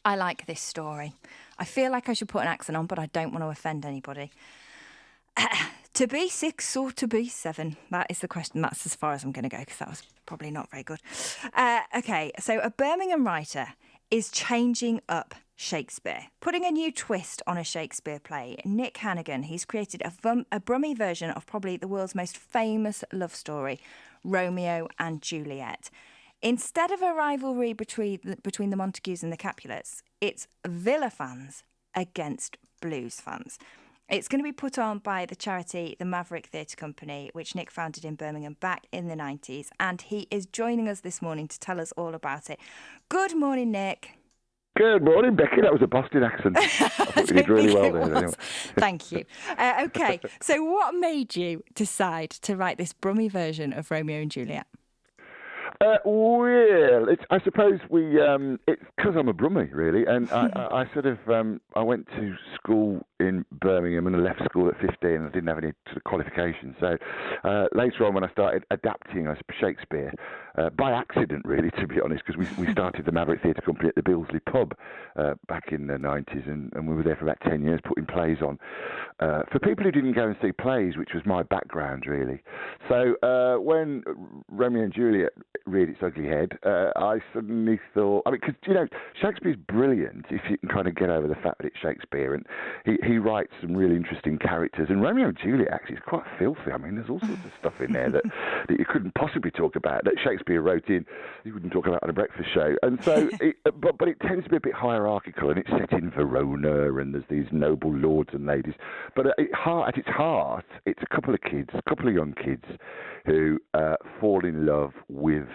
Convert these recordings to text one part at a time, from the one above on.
I like this story. I feel like I should put an accent on, but I don't want to offend anybody. To be 6 or to be 7? That is the question. That's as far as I'm going to go, because that was probably not very good. Okay, so a Birmingham writer is changing up Shakespeare, putting a new twist on a Shakespeare play. Nick Hannigan, he's created a Brummie version of probably the world's most famous love story, Romeo and Juliet. Instead of a rivalry between the Montagues and the Capulets, it's Villa fans against blues fans. It's going to be put on by the charity, the Maverick Theatre Company, which Nick founded in Birmingham back in the 90s. And he is joining us this morning to tell us all about it. Good morning, Nick. Good morning, Becky. That was a Boston accent. I thought you did really well there. Anyway. Thank you. Okay, so what made you decide to write this Brummie version of Romeo and Juliet? Well, I suppose it's because I'm a Brummie, really, and I went to school in Birmingham and I left school at 15. I didn't have any sort of qualifications. So later on, when I started adapting Shakespeare, by accident, really, to be honest, because we started the Maverick Theatre Company at the Billesley pub back in the 90s, and we were there for about 10 years putting plays on for people who didn't go and see plays, which was my background, really. So when Romeo and Juliet reared its ugly head, I suddenly thought, because, Shakespeare's brilliant if you can kind of get over the fact that it's Shakespeare, and he writes some really interesting characters, and Romeo and Juliet actually is quite filthy. There's all sorts of stuff in there that you couldn't possibly talk about, that Shakespeare wrote in, you wouldn't talk about on a breakfast show, and so, but it tends to be a bit hierarchical, and it's set in Verona, and there's these noble lords and ladies, but at its heart, it's a couple of young kids who fall in love with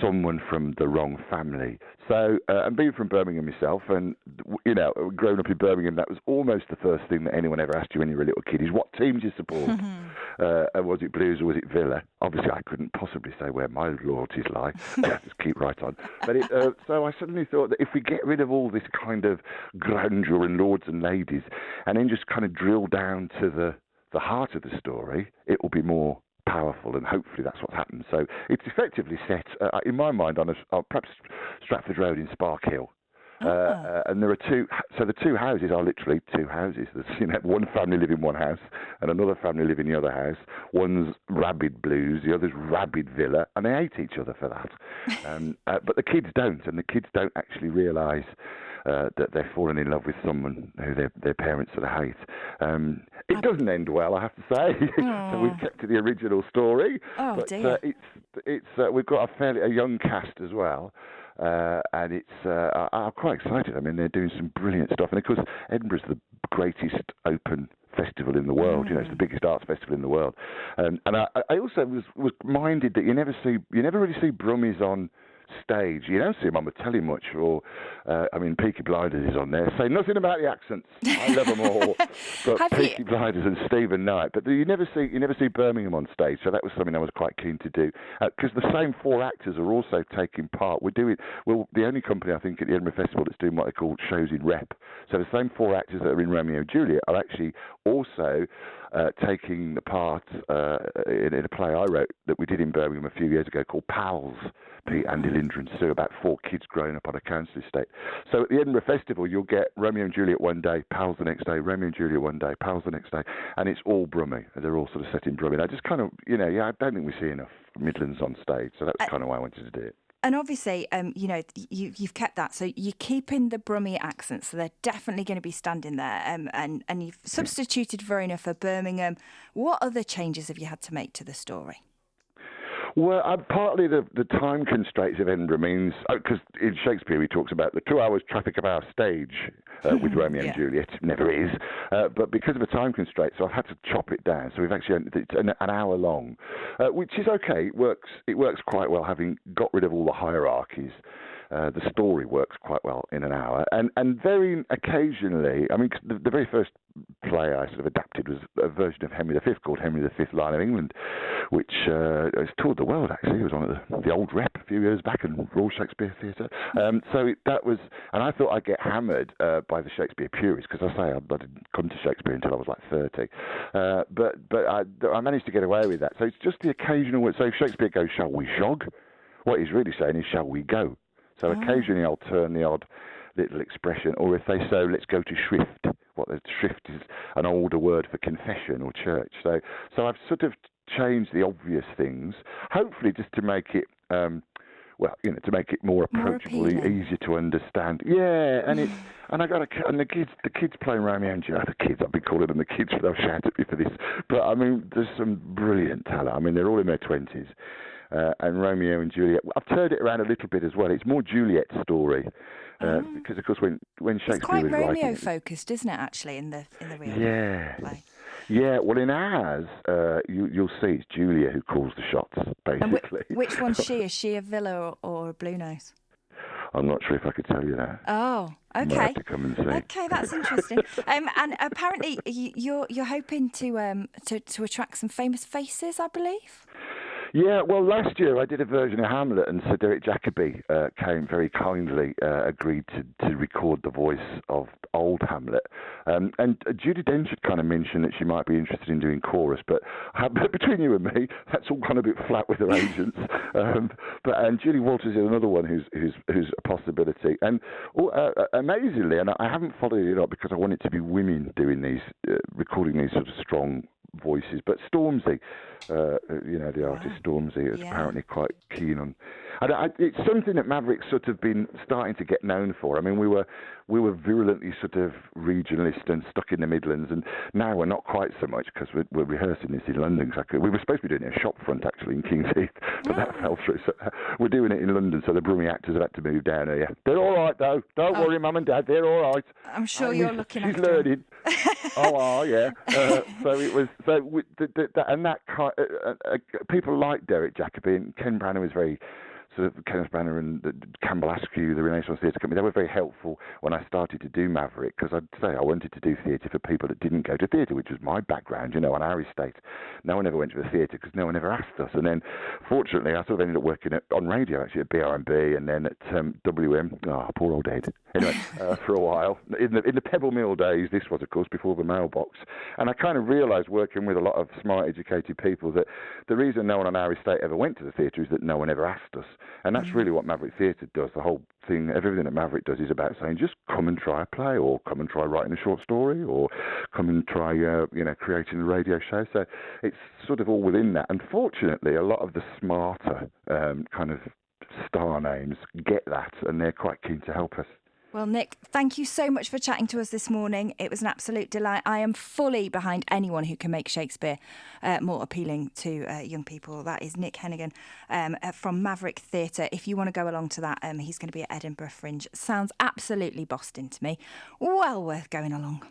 someone from the wrong family. So, and being from Birmingham myself, and, growing up in Birmingham, that was almost the first thing that anyone ever asked you when you were a little kid, is what team do you support? Was it Blues or was it Villa? Obviously, I couldn't possibly say where my loyalties lie. I just keep right on. But so I suddenly thought that if we get rid of all this kind of grandeur and lords and ladies, and then just kind of drill down to the heart of the story, it will be more powerful, and hopefully that's what happens. So it's effectively set, in my mind, on perhaps Stratford Road in Spark Hill. And there are the two houses are literally two houses. There's one family live in one house and another family live in the other house. One's rabid Blues, the other's rabid Villa, and they hate each other for that. But the kids don't, and the kids don't actually realise that they're falling in love with someone who their parents sort of hate. It doesn't end well, I have to say. So we've kept to the original story. Oh, but dear. We've got a young cast as well. And I'm quite excited. They're doing some brilliant stuff. And of course, Edinburgh's the greatest open festival in the world. It's the biggest arts festival in the world. And I also was minded that you never really see Brummies on stage. You don't see them on the telly much, or Peaky Blinders is on there. Say nothing about the accents. I love them all, but Peaky Blinders and Stephen Knight. But you never see Birmingham on stage. So that was something I was quite keen to do, because the same four actors are also taking part. We're the only company, I think, at the Edinburgh Festival that's doing what they call shows in rep. So the same four actors that are in Romeo and Juliet are actually also taking the part in a play I wrote that we did in Birmingham a few years ago called Pals. Pete, Andy Linder and Sue, about 4 kids growing up on a council estate. So at the Edinburgh Festival, you'll get Romeo and Juliet one day, Pals the next day, Romeo and Juliet one day, Pals the next day, and it's all Brummie. They're all sort of set in Brummie. I just kind of, I don't think we see enough Midlands on stage, so that's kind of why I wanted to do it. And obviously, you've kept that, so you're keeping the Brummie accent, so they're definitely going to be standing there, and you've substituted Verona for Birmingham. What other changes have you had to make to the story? Well, partly the time constraints of Edinburgh means, because in Shakespeare he talks about the 2 hours traffic of our stage with Romeo and Juliet. It never is. But because of the time constraint, so I've had to chop it down. So we've actually, it's an hour long, which is okay. It works quite well, having got rid of all the hierarchies. The story works quite well in an hour. And very occasionally, the very first play I sort of adapted was a version of Henry V called Henry V, Lion of England, which has toured the world, actually. It was on at the old Rep a few years back in Royal Shakespeare Theatre. That was, and I thought I'd get hammered by the Shakespeare purists, because I didn't come to Shakespeare until I was like 30. But I managed to get away with that. So it's just the occasional, so if Shakespeare goes, shall we shog? What he's really saying is, shall we go? So occasionally I'll turn the odd little expression, or if they say, let's go to Schrift. What the Schrift is an older word for confession or church. So I've sort of changed the obvious things, hopefully just to make it, to make it more approachable, easier to understand. Yeah, and and the kids playing Romeo and Juliet. The kids, I've been calling them the kids, but they'll shout at me for this. But I mean, there's some brilliant talent. I mean, they're all in their 20s. And Romeo and Juliet. I've turned it around a little bit as well. It's more Juliet's story because, of course, when Shakespeare it's quite was writing, Romeo focused, isn't it? Actually, in the real play. Yeah. Well, in ours, you'll see it's Julia who calls the shots, basically. And which one's she? Is she a Villa or a Blue Nose? I'm not sure if I could tell you that. Oh, okay. You might have to come and see. Okay, that's interesting. And apparently, you're hoping to attract some famous faces, I believe. Yeah, well, last year I did a version of Hamlet, and Sir Derek Jacobi came very kindly, agreed to record the voice of old Hamlet. And Judi Dench had kind of mentioned that she might be interested in doing chorus, but between you and me, that's all gone a bit flat with her agents. And Julie Walters is another one who's a possibility. And amazingly, and I haven't followed it up because I want it to be women doing these, recording these sort of strong voices, but Stormzy, the artist Stormzy, is apparently quite keen on. It's something that Maverick's sort of been starting to get known for. I mean, we were virulently sort of regionalist and stuck in the Midlands, and now we're not quite so much because we're rehearsing this in London. Exactly, we were supposed to be doing it at shop front actually in King's Heath, but that fell through. So we're doing it in London, so the Brummie actors have had to move down here. They're all right though. Don't worry, Mum and Dad. They're all right. I'm sure you're looking after. She's learning. Yeah. So it was people like Derek Jacobi, and Ken Branagh was very. Sort of Kenneth Branagh and Campbell Askew, the Renaissance Theatre Company, they were very helpful when I started to do Maverick, because I'd say I wanted to do theatre for people that didn't go to theatre, which was my background, on our estate. No one ever went to the theatre because no one ever asked us. And then, fortunately, I sort of ended up working on radio, actually, at BRMB, and then at WM. Oh, poor old Ed. Anyway, for a while. In the Pebble Mill days, this was, of course, before the mailbox. And I kind of realised, working with a lot of smart, educated people, that the reason no one on our estate ever went to the theatre is that no one ever asked us. And that's really what Maverick Theatre does. The whole thing, everything that Maverick does is about saying, just come and try a play, or come and try writing a short story, or come and try, creating a radio show. So it's sort of all within that. Unfortunately, a lot of the smarter kind of star names get that, and they're quite keen to help us. Well, Nick, thank you so much for chatting to us this morning. It was an absolute delight. I am fully behind anyone who can make Shakespeare more appealing to young people. That is Nick Hennigan from Maverick Theatre. If you want to go along to that, he's going to be at Edinburgh Fringe. Sounds absolutely Boston to me. Well worth going along.